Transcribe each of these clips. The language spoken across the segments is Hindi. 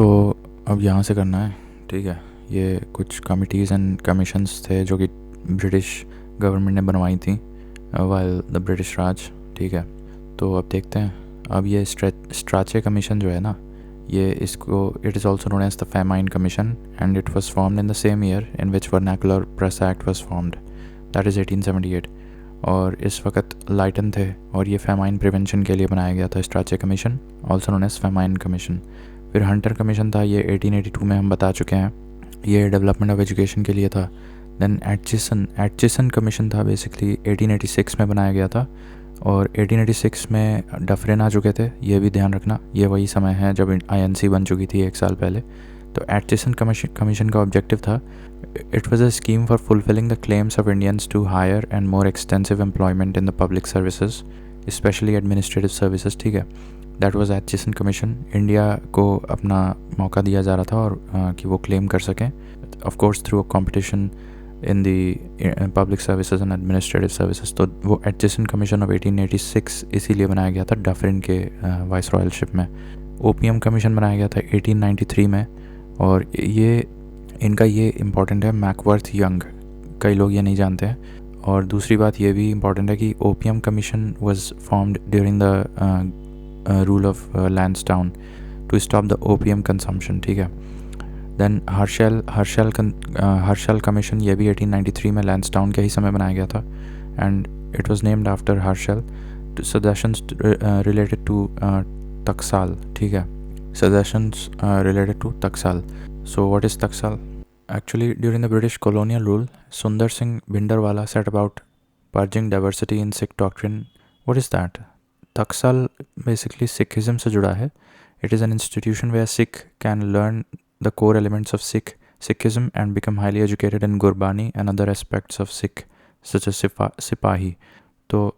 तो अब यहाँ से करना है, ठीक है। ये कुछ कमिटीज़ एंड कमीशंस थे जो कि ब्रिटिश गवर्नमेंट ने बनवाई थी वाइल द ब्रिटिश राज, ठीक है। तो अब देखते हैं। अब ये स्ट्राचे कमीशन जो है ना, ये इसको it is also known as the famine commission and it was formed in the same year in which vernacular press act was formed, that is 1878। और इस वक्त लाइटन थे और ये फेमाइन प्रिवेंशन के लिए बनाया गया था Strachey commission, also known as famine commission. फिर हंटर कमीशन था, ये 1882 में हम बता चुके हैं, ये डेवलपमेंट ऑफ एजुकेशन के लिए था। देन एटचिसन कमीशन था, बेसिकली 1886 में बनाया गया था और 1886 में डफरिन आ चुके थे, ये भी ध्यान रखना। ये वही समय है जब INC बन चुकी थी 1 साल पहले। तो एटचिसन कमीशन का ऑब्जेक्टिव था, it was a scheme for fulfilling the claims of Indians to higher and more extensive employment in the public services, specially administrative services, ठीक है। That was Aitchison commission. India को अपना मौका दिया जा रहा था और कि वो क्लेम कर सकें, of course through a competition in the public services and administrative services. तो वो एटचिसन कमीशन ऑफ 1886 इसीलिए बनाया गया था डफरिन के वाइस रॉयलशिप में। ओपीएम कमीशन बनाया गया था 1893 में और ये इनका ये इम्पॉर्टेंट है, मैकवर्थ यंग, कई लोग ये नहीं जानते हैं। और दूसरी बात ये भी इम्पॉर्टेंट है कि opium commission was formed during the rule of Lansdowne to stop the opium consumption, ठीक है। देन हर्शल कमीशन, ये भी 1893 में लैंसडाउन के ही समय बनाया गया था and it was named after Herschell. Suggestions related to taksal, ठीक है, suggestions related to taksal. So what is taksal? Actually, during the British colonial rule, Sundar Singh Bhindarwala set about purging diversity in Sikh doctrine. What is that? Taksal basically Sikhism से जुड़ा है. It is an institution where Sikh can learn the core elements of Sikhism and become highly educated in Gurbani and other aspects of Sikh, such as सिपाही. तो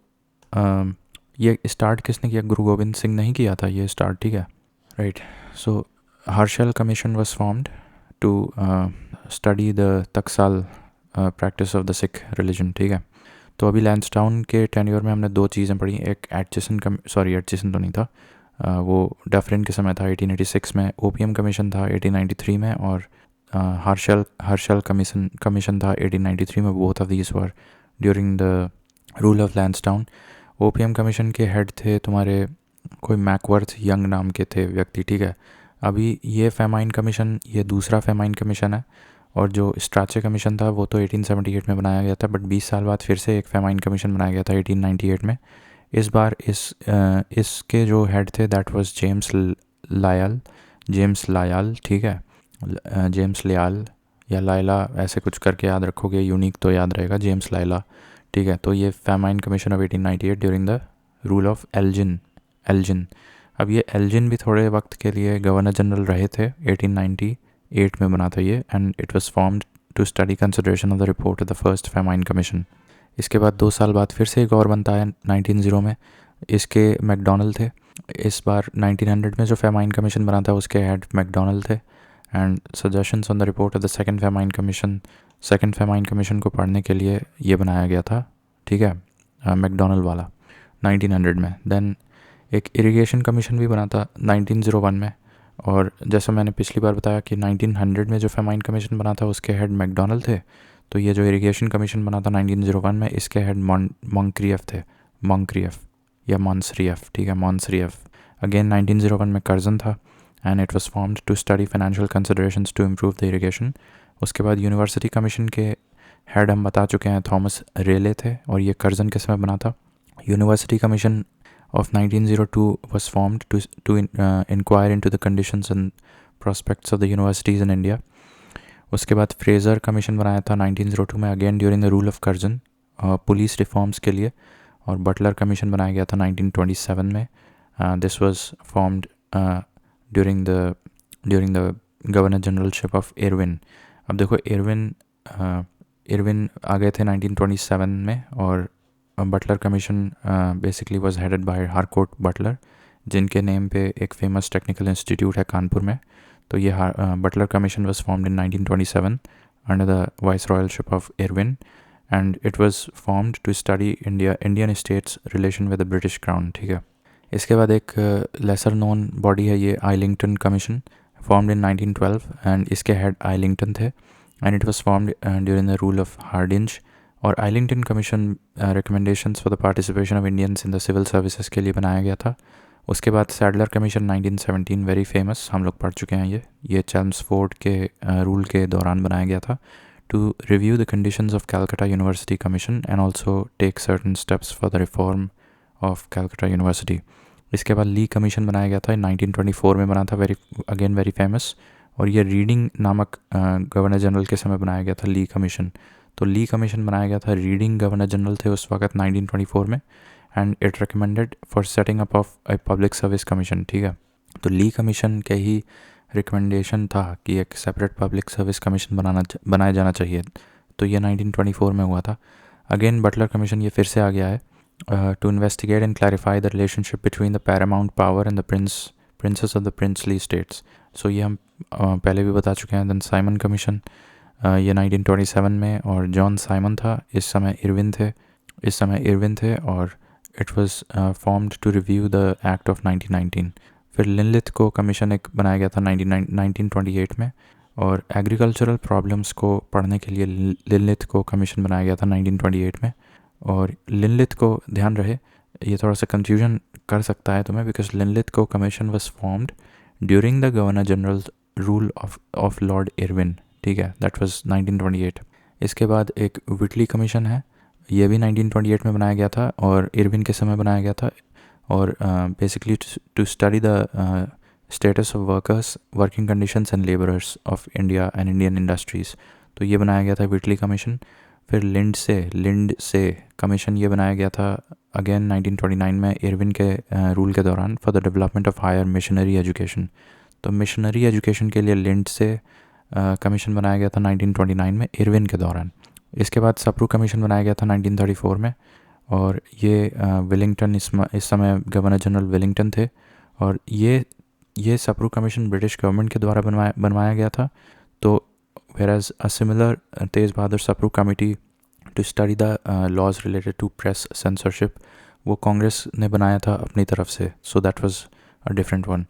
ये स्टार्ट किसने किया? गुरु गोविंद सिंह ने ही किया था ये स्टार्ट, ठीक है, right. So Herschell commission was formed to study the taksal practice of the Sikh religion, ठीक है। तो अभी लैंसडाउन के टेन्योर में हमने 2 चीज़ें पढ़ी, एक एटचिसन तो नहीं था, वो डफरिन के समय था 1886 में, ओपीएम कमीशन था 1893 में और हर्षल कमीशन था 1893 में। Both of these were during the rule of Lansdowne. Opium commission के हेड थे तुम्हारे कोई मैकवर्थ यंग नाम के थे व्यक्ति, ठीक है। अभी ये फेमाइन कमीशन, ये दूसरा फेमाइन कमीशन है और जो स्ट्राचे कमीशन था वो तो 1878 में बनाया गया था, बट 20 साल बाद फिर से एक फेमाइन कमीशन बनाया गया था 1898 में। इस बार इसके जो हेड थे दैट वाज जेम्स लायल, ठीक है, जेम्स लियाल या लायला, ऐसे कुछ करके याद रखोगे, यूनिक तो याद रहेगा, जेम्स लायला, ठीक है। तो ये famine commission of 1898 during the rule of Elgin. अब ये एल्जिन भी थोड़े वक्त के लिए गवर्नर जनरल रहे थे, 1898 में बना था ये and it was formed to study consideration of the report of the first famine commission. इसके बाद 2 साल बाद फिर से एक और बनता है 1900 में, इसके मैकडोनल्ड थे। इस बार 1900 में जो फेमाइन कमीशन बना था उसके हेड मैकडोनल्ड थे and suggestions on the report of the second famine commission को पढ़ने के लिए ये बनाया गया था, ठीक है, मैकडोनल्ड वाला 1900 में। देन एक इरिगेशन कमीशन भी बना था 1901 में और जैसा मैंने पिछली बार बताया कि 1900 में जो फेमाइन कमीशन बना था उसके हेड मैकडोनल्ड थे, तो ये जो इरिगेशन कमीशन बना था 1901 में इसके हेड मॉन्क्रियफ थे, या मॉन्सरियफ, ठीक है, मॉन्सरियफ। अगेन 1901 में कर्जन था and it was formed to study financial considerations to improve the irrigation. उसके बाद यूनिवर्सिटी कमीशन के हेड हम बता चुके हैं, थॉमस रेले थे और ये कर्जन के समय बना था। University commission of 1902 was formed to inquire into the conditions and prospects of the universities in India. उसके बाद फ्रेज़र कमीशन बनाया था 1902 में, again during the rule of Curzon, police reforms के लिए। और बटलर कमीशन बनाया गया था 1927 में, this was formed during the governor generalship of Irwin. अब देखो इरविन आ गए थे 1927 में और Butler commission basically was headed by Harcourt Butler, जिनके नेम पे एक फेमस टेक्निकल इंस्टीट्यूट है कानपुर में। तो ये Butler commission was formed in 1927 under the vice royalship of Irwin and it was formed to study Indian states relation with the British crown, ठीक है। इसके बाद एक लेसर नोन बॉडी है ये Islington commission, formed in 1912 and इसके हेड आइलिंगटन थे and it was formed during the rule of Hardinge. और Islington commission recommendations for the participation of Indians in the civil services के लिए बनाया गया था। उसके बाद सैडलर कमीशन 1917 वेरी फेमस, हम लोग पढ़ चुके हैं ये चेम्सफोर्ड के रूल के दौरान बनाया गया था to review the conditions of Calcutta university commission and also take certain steps for the reform of Calcutta university. इसके बाद ली कमीशन बनाया गया था 1924 में बना था, वेरी फेमस। और ये रीडिंग नामक गवर्नर जनरल के समय बनाया गया था ली कमीशन। तो ली कमीशन बनाया गया था, रीडिंग गवर्नर जनरल थे उस वक्त 1924 में, and it recommended for setting up of a public service commission. ठीक है, तो ली कमीशन के ही रिकमेंडेशन था कि एक सेपरेट पब्लिक सर्विस कमीशन बनाया जाना चाहिए। तो ये 1924 में हुआ था। अगेन बटलर कमीशन ये फिर से आ गया है to investigate and clarify the relationship between the paramount power and the princes of the princely states. So ये हम पहले भी बता चुके हैं। देन साइमन कमीशन ये 1927 में, और जॉन साइमन था, इस समय इरविन थे और it was formed to review the act of 1919। फिर लिनलिथ को कमीशन एक बनाया गया था 1928 में, और एग्रीकल्चरल प्रॉब्लम्स को पढ़ने के लिए लिनलिथ को कमीशन बनाया गया था 1928 में। और लिनलिथ को ध्यान रहे, ये थोड़ा सा कंफ्यूजन कर सकता है तुम्हें, बिकॉज लिनलिथ को commission was formed during the governor general rule of Lord Irwin. ठीक है, दैट वाज 1928। इसके बाद एक विटली कमीशन है, ये भी 1928 में बनाया गया था और इरविन के समय बनाया गया था, और basically to study the status of workers, working conditions and labourers of India and Indian industries. तो ये बनाया गया था विटली कमीशन। फिर लिंड से कमीशन ये बनाया गया था अगेन 1929 में इरविन के रूल के दौरान, for the development of higher missionary education. तो मिशनरी एजुकेशन के लिए लिंड से कमीशन बनाया गया था 1929 में इरविन के दौरान। इसके बाद सप्रू कमीशन बनाया गया था 1934 में, और ये विलिंगटन इस समय गवर्नर जनरल विलिंगटन थे, और ये सप्रू कमीशन ब्रिटिश गवर्नमेंट के द्वारा बनवाया गया था। तो whereas a similar Tej Bahadur Sapru committee to study the laws related to press censorship, वो कांग्रेस ने बनाया था अपनी तरफ से, so that was a different one.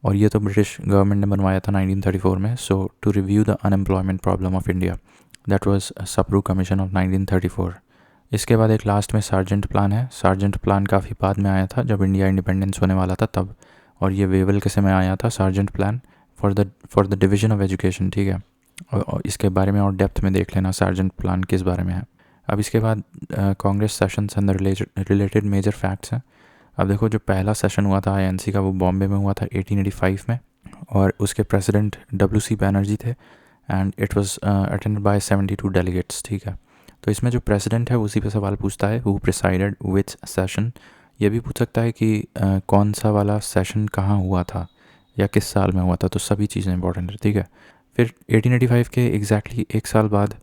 और ये तो ब्रिटिश गवर्नमेंट ने बनवाया था 1934 में। So to review the unemployment problem of India, that was Sapru commission of 1934। इसके बाद एक लास्ट में सार्जेंट प्लान है। सार्जेंट प्लान काफ़ी बाद में आया था, जब इंडिया इंडिपेंडेंस होने वाला था तब, और ये वेवल के समय आया था sergeant plan for the division of education. ठीक है, और इसके बारे में और डेप्थ में देख लेना सार्जेंट प्लान किस बारे में है। अब इसके बाद Congress sessions and related major facts हैं। अब देखो, जो पहला सेशन हुआ था आईएनसी का, वो बॉम्बे में हुआ था 1885 में, और उसके प्रेसिडेंट WC बैनर्जी थे, and it was attended by 72 delegates. ठीक है, तो इसमें जो प्रेसिडेंट है उसी पे सवाल पूछता है, हु प्रिसाइडेड विच सेशन। ये भी पूछ सकता है कि कौन सा वाला सेशन कहाँ हुआ था या किस साल में हुआ था, तो सभी चीज़ें इंपॉर्टेंट है। ठीक है, फिर 1885 के एग्जैक्टली एक साल बाद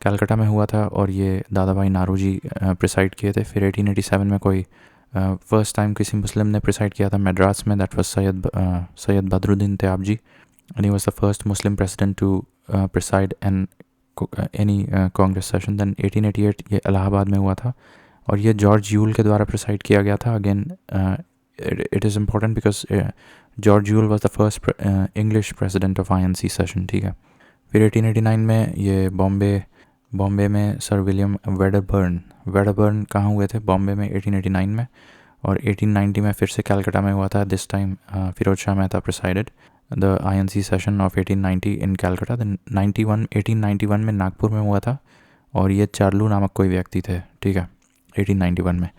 कलकत्ता में हुआ था, और ये दादा भाई नारोजी प्रिसाइड किए थे। फिर 1887 में कोई फर्स्ट टाइम किसी मुस्लिम ने प्रिसाइड किया था मद्रास में, that was Syed Badruddin Tyabji, and he was the first Muslim president to preside any Congress session. Then 1888 ये इलाहाबाद में हुआ था, और ये जॉर्ज यूल के द्वारा प्रिसाइड किया गया था। Again it is important because George Yule was the first English president of INC session. ठीक है, फिर 1889 में ये बॉम्बे में सर विलियम वेडरबर्न कहाँ हुए थे, बॉम्बे में 1889 में, और 1890 में फिर से कलकत्ता में हुआ था। This time Pheroze Shah Mehta presided the INC session of 1890 in Calcutta. Then 1891 में नागपुर में हुआ था, और ये चार्लू नामक कोई व्यक्ति थे। ठीक है, 1891 में।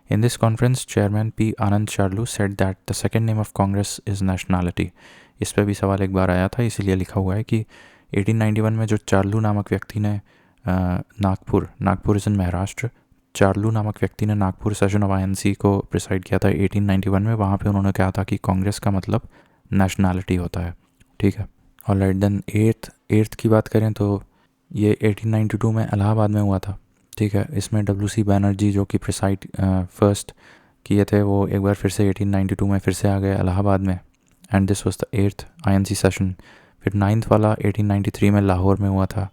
In this conference, Chairman P. Anand Charlu said that the second name of Congress is nationality. इस पर भी सवाल एक बार आया था, इसीलिए लिखा हुआ है कि 1891 में जो चार्लू नामक व्यक्ति ने नागपुर इज़ इन महाराष्ट्र, चार्लू नामक व्यक्ति ने नागपुर सेशन ऑफ INC को प्रिसाइड किया था 1891 में। वहाँ पे उन्होंने कहा था कि कांग्रेस का मतलब नेशनैलिटी होता है। ठीक है, ऑलराइट। देन एट्थ की बात करें तो ये 1892 में इलाहाबाद में हुआ था। ठीक है, इसमें WC बैनर्जी जो कि प्रिसाइड फर्स्ट किए थे, वो एक बार फिर से 1892 में फिर से आ गए इलाहाबाद में, and this was the 8th INC session. फिर 9th वाला 1893 में लाहौर में हुआ था,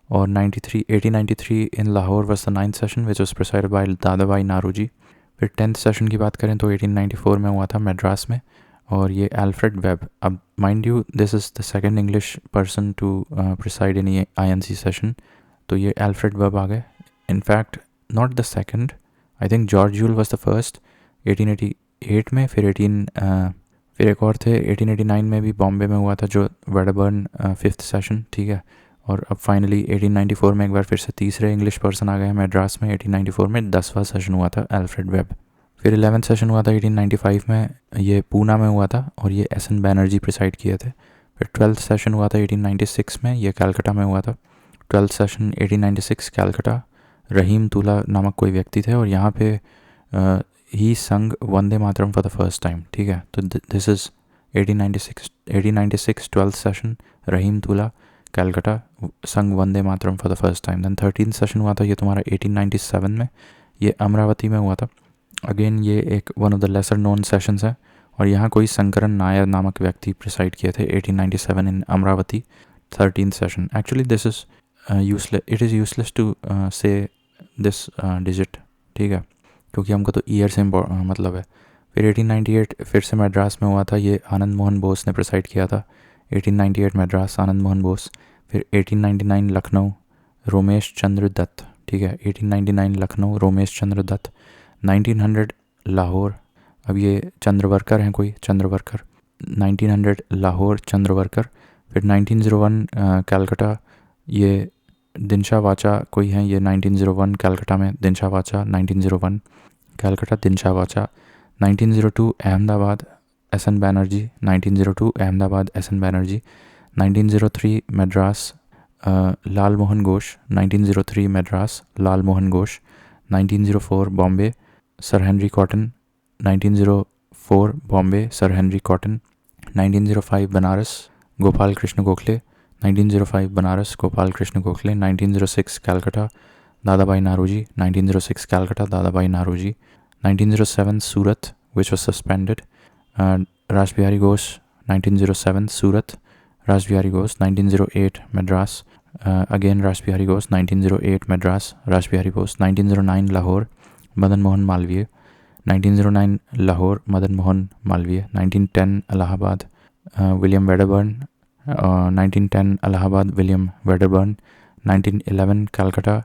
और 1893 in Lahore was the 9th session which was presided by Dadabhai Naoroji. फिर 10th सेशन की बात करें तो 1894 में हुआ था मद्रास में, और ये अल्फ्रेड वेब, अब mind you this is the second English person to preside in ये INC सेशन, तो ये अल्फ्रेड वेब आ गए. In fact not the second, I think George Yule was the first 1888 में, फिर एक और थे 1889 में भी बॉम्बे में हुआ था जो वेडबर्न 5th सेशन, ठीक है. और अब फाइनली 1894 में एक बार फिर से तीसरे इंग्लिश पर्सन आ गए मद्रास में. 1894 में 10वां सेशन हुआ था अल्फ्रेड वेब. फिर 11th सेशन हुआ था 1895 में, ये पूना में हुआ था और ये SN बैनर्जी प्रिसाइड किए थे. फिर 12th सेशन हुआ था 1896 में, ये कलकत्ता में हुआ था. 12th सेशन 1896 कलकत्ता, रहीम तुला नामक कोई व्यक्ति थे और यहाँ पे ही संग Vande Mataram for the first time, ठीक है. तो दिस इज़ 1896 12th सेशन, रहीम तुला Calcutta sung Vande Mataram for the first time. Then 13th session हुआ था ये तुम्हारा 1897 में, ये अमरावती में हुआ था. अगेन ये एक one of the lesser known sessions है और यहाँ कोई शंकरन नायर नामक व्यक्ति प्रिसाइड किए थे 1897 in Amravati 13th session. Actually this is useless, it is useless to say this digit, ठीक है, क्योंकि हमको तो ईयर से मतलब है. फिर 1898 फिर से मद्रास में हुआ था, ये आनंद मोहन बोस ने प्रिसाइड किया था. 1898 मद्रास, आनंद मोहन बोस. फिर 1899 लखनऊ, रोमेश चंद्र दत्त, ठीक है. 1899 लखनऊ, रोमेश चंद्र दत्त. 1900 लाहौर, अब ये चंद्रवर्कर हैं कोई, चंद्रवर्कर. 1900 लाहौर चंद्रवर्कर. फिर 1901 कलकत्ता, ये दिनशा वाचा कोई हैं, ये 1901 कलकत्ता में दिनशा वाचा. 1901 Calcutta Dinshaw Wacha. 1902 Ahmedabad, SN Banerjee. 1902 Ahmedabad, SN Banerjee. 1903 Madras, Lal Mohan Ghosh. 1903 Madras, Lal Mohan Ghosh. 1904 Bombay, sir Henry Cotton. 1904 Bombay, sir Henry Cotton. 1905 Banaras, Gopal Krishna Gokhale. 1905 Banaras, Gopal Krishna Gokhale. 1906 Calcutta, Dadabhai Naoroji. 1906 Calcutta, Dadabhai Naoroji. 1907 Surat, which was suspended, Raj Bihari Ghosh. 1907 Surat, Raj Bihari Ghosh. 1908 Madras, again Raj Bihari Ghosh. 1908 Madras, Raj Bihari Ghosh. 1909 Lahore, Madan Mohan Malaviya. 1909 Lahore, Madan Mohan Malaviya. 1910 Allahabad, William Wedderburn. 1910 Allahabad, William Wedderburn. 1911 Calcutta,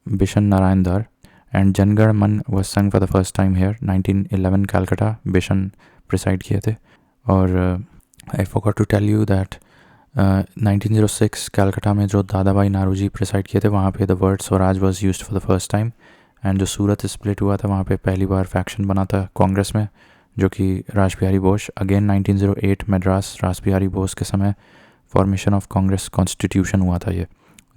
Bishan Narayan Dar. And Jana Gana Mana was sung for the first time here. 1911 Calcutta, Bishan preside किए थे. और आई forgot to tell you that 1906 Calcutta में जो दादा भाई नारोजी प्रिसाइड किए थे वहाँ पे the word Swaraj was used for the first time. And जो सूरत स्प्लिट हुआ था वहाँ पे पहली बार फैक्शन बना था कांग्रेस में, जो कि राज बिहारी बोस. अगेन 1908 मद्रास, राज बिहारी बोस के समय फॉर्मेशन ऑफ कांग्रेस कॉन्स्टिट्यूशन हुआ था. ये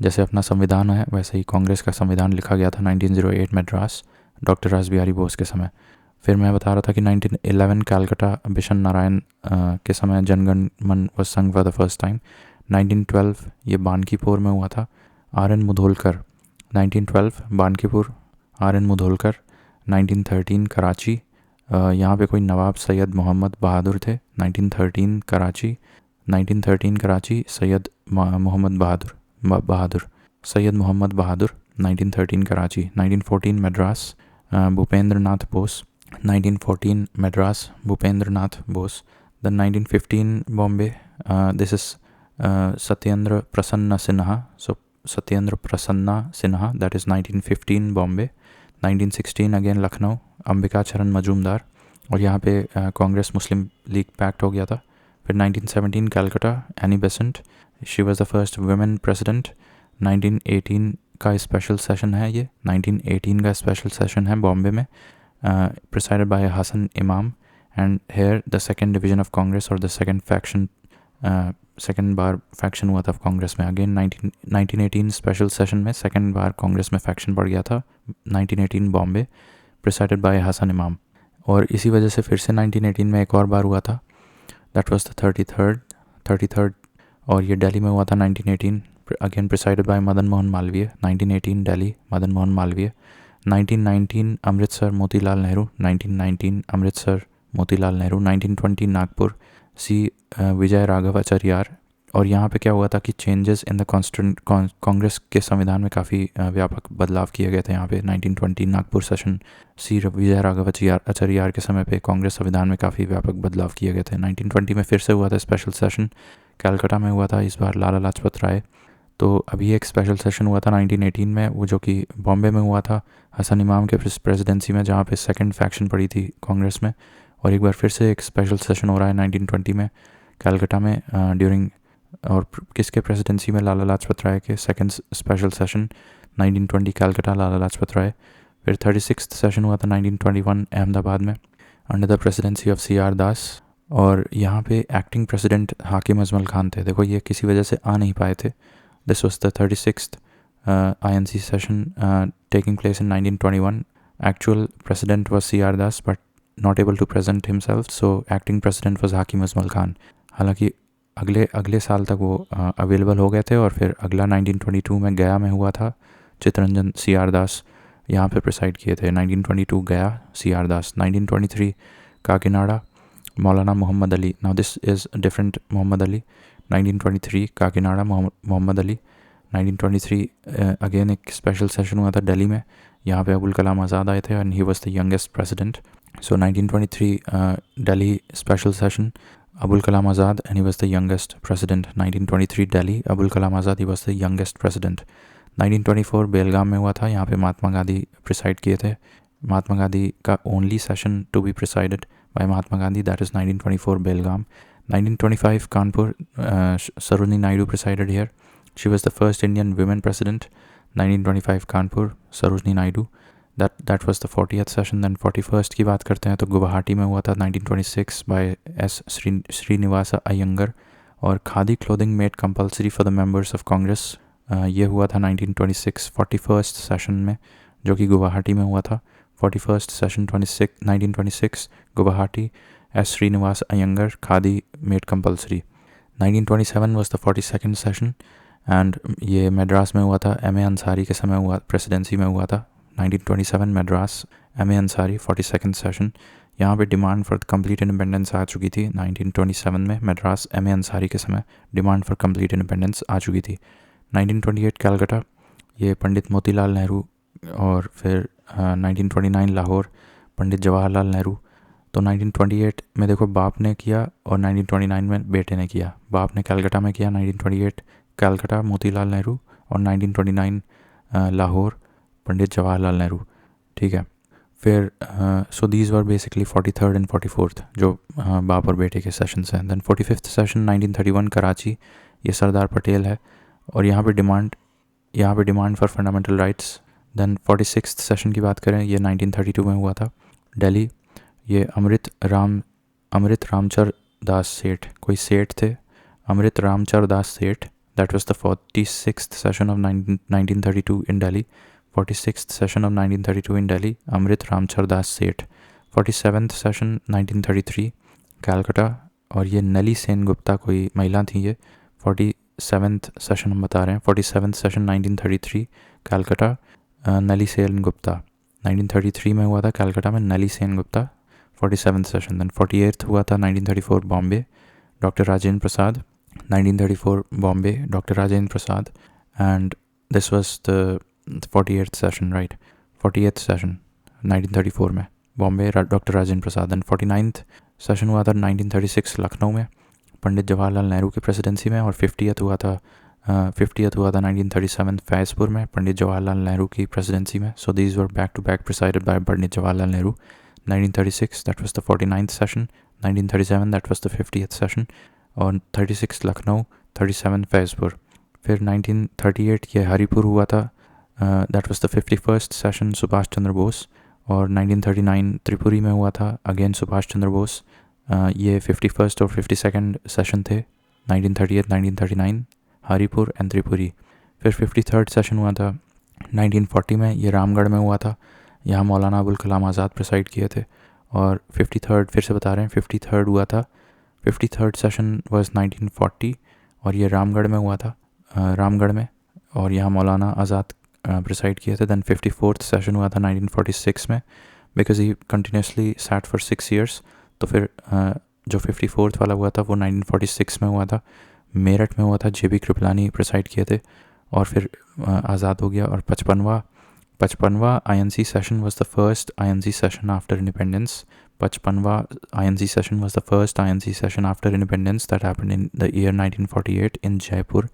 जैसे अपना संविधान है वैसे ही कांग्रेस का संविधान लिखा गया था 1908 मद्रास, डॉक्टर राज बिहारी बोस के समय. फिर मैं बता रहा था कि 1911 कलकत्ता, बिशन नारायण के समय जनगण मन वॉज संग फॉर द फर्स्ट टाइम. 1912 ये बानकीपुर में हुआ था, RN मुधोलकर. 1912 बानकीपुर, RN मुधोलकर. 1913 कराची, यहाँ पे कोई नवाब सैयद मोहम्मद बहादुर थे. 1913 कराची, 1913 कराची, सैयद मोहम्मद बहादुर, सैयद मोहम्मद बहादुर. 1913 Karachi. 1914 Madras, Bhupendra Nath Bose. 1914 Madras, Bhupendra Nath Bose. Then 1915 Bombay, this is Satyendra Prasanna Sinha. So Satyendra Prasanna Sinha, that is 1915 Bombay. 1916 again Lucknow, Ambika चरण मजूमदार. और यहाँ पे कांग्रेस मुस्लिम लीग पैक्ट हो गया था. फिर 1917 Calcutta, Annie Besant, she was the first women president. 1918 का स्पेशल सेशन है ये, 1918 का स्पेशल सेशन है बॉम्बे में, presided by Hasan Imam. And here the second division of Congress और द सेकेंड फैक्शन, सेकेंड बार फैक्शन हुआ था कांग्रेस में. अगेन 1918 स्पेशल सेशन में सेकेंड बार कांग्रेस में फैक्शन बढ़ गया था. 1918 बॉम्बे, प्रिसाइडेड बाय हसन इमाम. और इसी वजह से फिर से 1918 में एक और बार हुआ था, दैट वाज द 33rd, और ये दिल्ली में हुआ था 1918, again presided by Madan Mohan Malaviya. 1918 Delhi, Madan Mohan Malaviya. 1919 Amritsar, Motilal Nehru. 1919 Amritsar, Motilal Nehru. 1920 Nagpur, C Vijayaraghavachariar. और यहाँ पे क्या हुआ था कि changes in the constituent Congress के संविधान में काफ़ी व्यापक बदलाव किए गए थे। यहाँ पे 1920 नागपुर सेशन सी विजय राघवाचार्य के समय पे कांग्रेस संविधान में काफ़ी व्यापक बदलाव किए गए थे। 1920 में फिर से हुआ था स्पेशल सेशन, कलकत्ता में हुआ था इस बार लाला लाजपत राय। तो अभी एक स्पेशल सेशन हुआ था 1918 में, वो जो कि बॉम्बे में हुआ था हसन इमाम के प्रेसिडेंसी में, जहाँ पे सेकंड फैक्शन पड़ी थी कांग्रेस में। और एक बार फिर से एक स्पेशल सेशन हो रहा है 1920 में कलकत्ता में ड्यूरिंग, और किसके प्रेसिडेंसी में, लाला लाजपत राय के second special session 1920 Calcutta, Lala Lajpat Rai. फिर 36th सेशन हुआ था 1921 अहमदाबाद में under the presidency of CR दास। और यहाँ पे एक्टिंग प्रेसिडेंट हाकिम अजमल खान थे। देखो ये किसी वजह से आ नहीं पाए थे। This was the 36th INC session taking place in 1921. Actual president was CR Das but not able to present himself, so acting president was Hakim Azmal Khan. हालांकि अगले साल तक वो अवेलेबल हो गए थे। और फिर अगला 1922 में गया में हुआ था, चित्तरंजन CR दास यहाँ पे प्रिसाइड किए थे। 1922 गया CR Das. 1923 Kakinada Maulana Mohammad Ali, now this is different Mohammad Ali. 1923 Kakinada Mohammad Ali. 1923 again एक स्पेशल सेशन हुआ था दिल्ली में, यहाँ पे अबुल कलाम आज़ाद आए थे and he was the youngest president. So 1923 Delhi special session, Abul Kalam Azad and he was the youngest president. 1923 Delhi, Abul Kalam Azad, he was the youngest president. 1924 बेलगाम में हुआ था, यहाँ पे महात्मा गांधी प्रिसाइड किए थे। महात्मा गांधी का only session to be presided by Mahatma Gandhi, that is 1924 Belgaum. 1925 Kanpur, Sarojini Naidu presided here, she was the first Indian women president. 1925 Kanpur, Sarojini Naidu, that was the 40th session. Then 41st की बात करते हैं तो गुवाहाटी में हुआ था 1926 by S. Srinivasa Iyengar। और khadi clothing made compulsory for the members of Congress, ये हुआ था 1926 41st सेशन में, जो कि गुवाहाटी में हुआ था। 41st session 1926 Guwahati, S. Srinivasa Iyengar, khadi made compulsory. 1927 was the 42nd session and ये मद्रास में हुआ था, M.A. अंसारी के समय हुआ, प्रेसिडेंसी में हुआ था। 1927 Madras, M.A. Ansari 42nd session. यहाँ पे डिमांड फॉर कंप्लीट इंडिपेंडेंस आ चुकी थी 1927 में मद्रास, M.A. अंसारी के समय डिमांड फॉर कंप्लीट इंडिपेंडेंस आ चुकी थी। 1928 कलकत्ता, ये पंडित मोतीलाल नेहरू। और फिर 1929 लाहौर, पंडित जवाहरलाल नेहरू। तो 1928 में देखो बाप ने किया और 1929 में बेटे ने किया। बाप ने कलकत्ता में किया 1928 कलकत्ता मोतीलाल नेहरू, और 1929 लाहौर पंडित जवाहरलाल नेहरू। ठीक है, फिर सो these were basically 43rd and 44th जो बाप और बेटे के सेशंस हैं। दैन 45th सेशन 1931 कराची, ये सरदार पटेल है और यहाँ पे demand for fundamental rights. Then 46th session की बात करें, ये 1932 में हुआ था दिल्ली। ये अमृत रामचर दास सेठ, कोई सेठ थे, अमृत रामचर दास सेठ, that was the 46th session of 1932 in Delhi. 46th session of 1932 इन दिल्ली, अमृत रामचर दास सेठ। 47th सेशन 1933 कलकत्ता, और ये नली सेन गुप्ता कोई महिला थी ये। 47th सेशन हम बता रहे हैं, 47th सेशन 1933 कलकत्ता, नली सेन गुप्ता। 1933 में हुआ था कलकत्ता में नली Sen Gupta 47th session. Then 48th हुआ था 1934 Bombay, doctor Rajendra Prasad. 1934 Bombay, doctor Rajendra Prasad, and this was the 48th session, right. 48th session 1934 में Bombay, doctor Rajendra Prasad. And 49th session हुआ था 1936 लखनऊ में, पंडित जवाहरलाल नेहरू की प्रेसिडेंसी में। और 50th हुआ था 1937 फैज़पुर में, पंडित जवाहरलाल नेहरू की प्रेसिडेंसी में। So these were back to back presided by Pandit Jawaharlal Nehru. 1936 that was the 49th session, 1937 that was the 50th session, और 36 लखनऊ, 37 फैज़पुर। फिर 1938 ये हरिपुर हुआ था, that was the 51st session Subhash Chandra Bose. और 1939 त्रिपुरी में हुआ था, अगेन सुभाष चंद्र बोस। ये 51st और 52nd सेशन थे 1938 1939 हरिपुर एंड त्रिपुरी। फिर 53rd सेशन हुआ था 1940 में, ये रामगढ़ में हुआ था, यहाँ मौलाना अबुल कलाम आज़ाद प्रिसाइड किए थे। और 53rd फिर से बता रहे हैं, 53rd हुआ था, 53rd सेशन वाज 1940 और ये रामगढ़ में हुआ था, रामगढ़ में, और यहाँ मौलाना आज़ाद प्रिसाइड किए थे। दैन 54th सेशन हुआ था 1946 में, because he continuously sat for 6 years। तो फिर जो 54th वाला हुआ था वो 1946 में हुआ था, मेरठ में हुआ था, JB कृपलानी प्रिसाइड किए थे, और फिर आज़ाद हो गया। और 55वां INC session was the first INC session after independence. 55वां INC session was the first INC session after independence that happened in the year 1948 in Jaipur.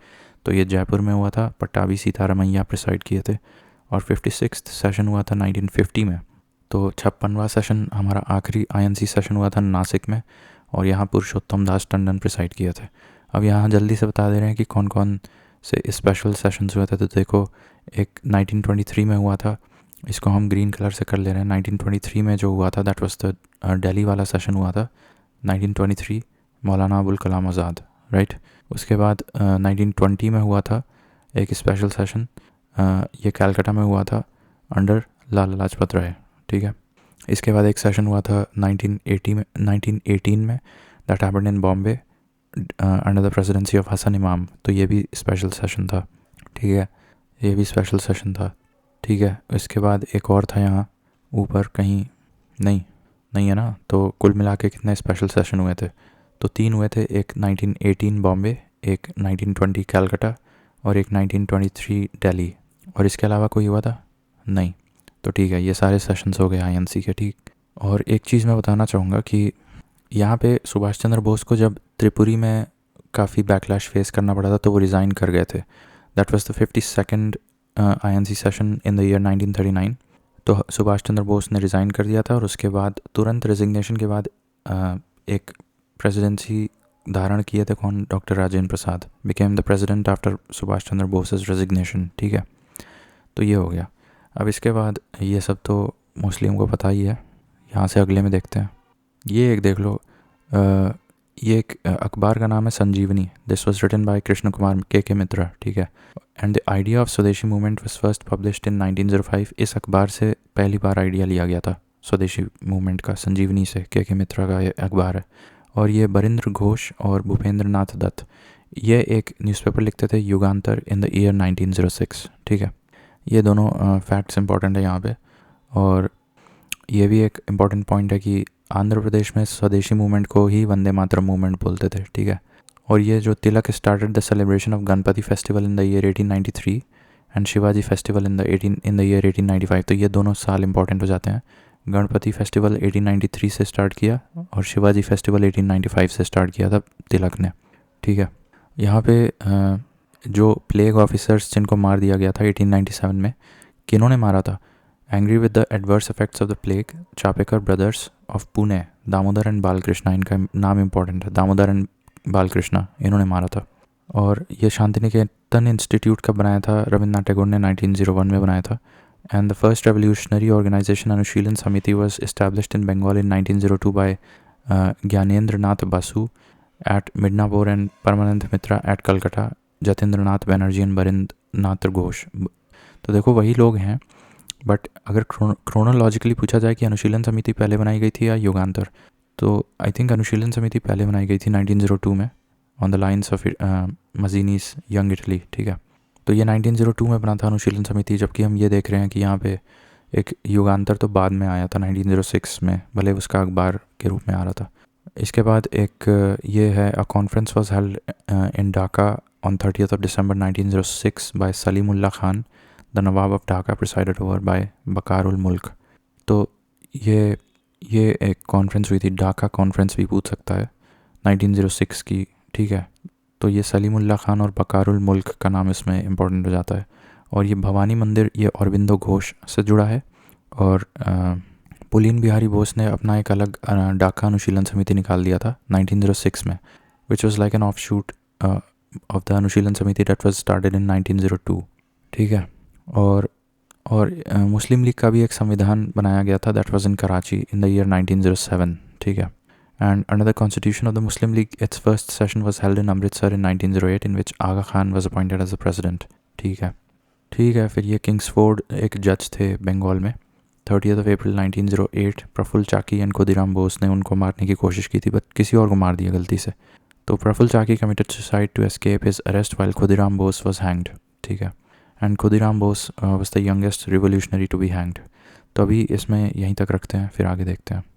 तो ये जयपुर में हुआ था, पट्टाभी सीतारमैया प्रिसाइड किए थे। और 56th सेशन हुआ था 1950 में। तो 56वां सेशन हमारा आखिरी INC सेशन हुआ था नासिक में, और यहाँ पुरुषोत्तम दास टंडन प्रिसाइड किए थे। अब यहाँ जल्दी से बता दे रहे हैं कि कौन कौन से स्पेशल सेशंस हुए थे। तो देखो, एक 1923 में हुआ था, इसको हम ग्रीन कलर से कर ले रहे हैं। 1923 में जो हुआ था दैट वाज द दिल्ली वाला सेशन हुआ था 1923, मौलाना अबुल कलाम आज़ाद, राइट। उसके बाद 1920 में हुआ था एक स्पेशल सेशन, ये कलकत्ता में हुआ था अंडर लाला लाजपत राय, ठीक है। इसके बाद एक सेशन हुआ था 1918 में that happened in Bombay under the presidency of Hasan Imam. तो ये भी स्पेशल सेशन था, ठीक है, ये भी स्पेशल सेशन था, ठीक है। इसके बाद एक और था यहाँ ऊपर कहीं, नहीं है ना। तो कुल मिला के कितने स्पेशल सेशन हुए थे? तो 3 हुए थे, एक 1918 बॉम्बे, एक 1920 कलकत्ता, और एक 1923 दिल्ली। और इसके अलावा कोई हुआ था? नहीं। तो ठीक है, ये सारे सेशंस हो गए INC के, ठीक। और एक चीज़ मैं बताना चाहूँगा कि यहाँ पे सुभाष चंद्र बोस को जब त्रिपुरी में काफ़ी बैकलैश फेस करना पड़ा था तो वो रिज़ाइन कर गए थे। That was the 52nd INC session in the year 1939। तो सुभाष चंद्र बोस ने रिज़ाइन कर दिया था, और उसके बाद तुरंत रेजिग्नेशन के बाद एक प्रेसिडेंसी धारण किए थे कौन? Doctor Rajendra Prasad became the president after Subhash Chandra bosses resignation, ठीक है। तो ये हो गया। अब इसके बाद ये सब तो मोस्टली हमको पता ही है, यहाँ से अगले में देखते हैं। ये एक देख लो, ये एक अखबार का नाम है Sanjivani. This was written by Krishna Kumar के मित्रा, ठीक है। And the idea of swadeshi movement was first published in 1905। इस अखबार से पहली बार आइडिया लिया गया था स्वदेशी मूवमेंट का, संजीवनी से, के मित्रा का ये अखबार है। और ये बरिंद्र घोष और भूपेंद्र नाथ दत्त ये एक न्यूज़पेपर लिखते थे, युगांतर, इन द ईयर 1906, ठीक है। ये दोनों फैक्ट्स इंपॉर्टेंट है यहाँ पे। और ये भी एक इम्पॉर्टेंट पॉइंट है कि आंध्र प्रदेश में स्वदेशी मूवमेंट को ही वंदे मातरम मूवमेंट बोलते थे, ठीक है। और ये जो Tilak started the celebration of Ganpati festival in the year 1893 and Shivaji festival in the year 1895। तो ये दोनों साल इंपॉर्टेंट हो जाते हैं। गणपति फेस्टिवल 1893 से स्टार्ट किया और शिवाजी फेस्टिवल 1895 से स्टार्ट किया था तिलक ने, ठीक है। यहाँ पे जो प्लेग ऑफिसर्स जिनको मार दिया गया था 1897 में, किन्होंने मारा था? Angry with the adverse effects of the plague, Chapekar brothers of Pune, Damodar and Balkrishna, इनका नाम इंपॉर्टेंट है, दामोदर एंड बालकृष्णा, इन्होंने मारा था। और ये शांतिनिकेतन इंस्टीट्यूट का बनाया था रविन्द्रनाथ टैगोर ने, 1901 में बनाया था। And the first revolutionary organization Anushilan Samiti was established in Bengal in 1902 by Gyanendra Nath Basu at Midnapore and Parmanand Mitra at Calcutta, Jatindra Nath Banerjee and Barindra Nath Ghosh. तो देखो वही लोग हैं, बट अगर क्रोनोलॉजिकली पूछा जाए कि अनुशीलन समिति पहले बनाई गई थी या युगांतर, तो आई थिंक अनुशीलन समिति पहले बनाई गई थी 1902 में, on the lines of Mazzini's Young Italy, ठीक है। तो ये 1902 में बना था अनुशीलन समिति, जबकि हम ये देख रहे हैं कि यहाँ पे एक युगांतर तो बाद में आया था 1906 में, भले उसका अखबार के रूप में आ रहा था। इसके बाद एक ये है, a conference was held in Dhaka on 30th December 1906 by Salimullah Khan, the nawab of Dhaka, presided over by Viqarul Mulk. तो ये एक कॉन्फ्रेंस हुई थी, ढाका कॉन्फ्रेंस भी पूछ सकता है, 1906 की, ठीक है। तो ये सलीमुल्लाह खान और बकारउल मुल्क का नाम इसमें इम्पोर्टेंट हो जाता है। और ये भवानी मंदिर ये अरविंदो घोष से जुड़ा है। और पुलीन बिहारी बोस ने अपना एक अलग ढाका अनुशीलन समिति निकाल दिया था 1906 में, which was like an offshoot of the Anushilan Samiti that was started in 1902, ठीक है। और मुस्लिम लीग का भी एक संविधान बनाया गया था, that was in Karachi in the year 1907, ठीक है। And under the constitution of the Muslim League its first session was held in Amritsar in 1908 in which Aga Khan was appointed as the president, ठीक है। फिर ये किंग्सफोर्ड एक जज थे बंगाल में। 30th April 1908 Prafulla Chaki and Khudiram Bose ने उनको मारने की कोशिश की थी, बट किसी और को मार दिया गलती से। तो Prafulla Chaki committed suicide to escape his arrest while Khudiram Bose was hanged, ठीक है। And Khudiram Bose was the youngest revolutionary to be hanged. तो अभी इसमें यहीं तक रखते हैं, फिर आगे देखते हैं।